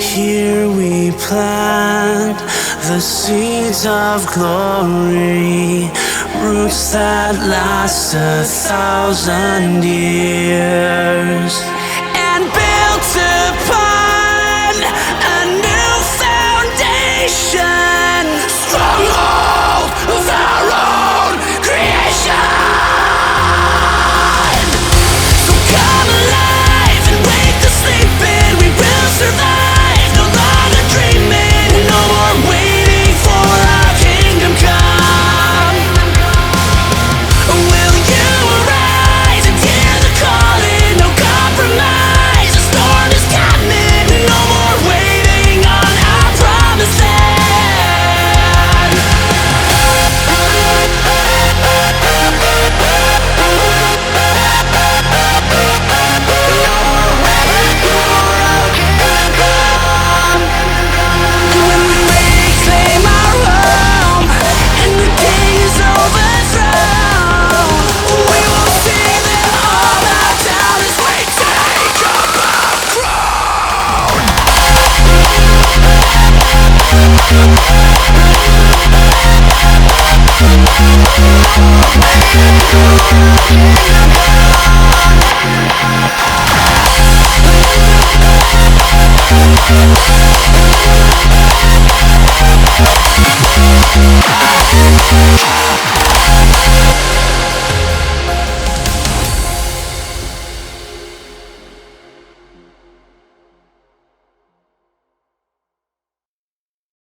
Here we plant the seeds of glory, roots that last 1,000 years, and built upon a new foundation, stronghold of our own creation. So come alive and wake the sleeping. We will survive, no longer dreaming, no more waiting for our kingdom come. Will you arise and hear the calling? No compromise, the storm is coming. No more waiting on our promised land. When we reclaim our home and the king is overthrown, we will see them all bow down as we take up our throne.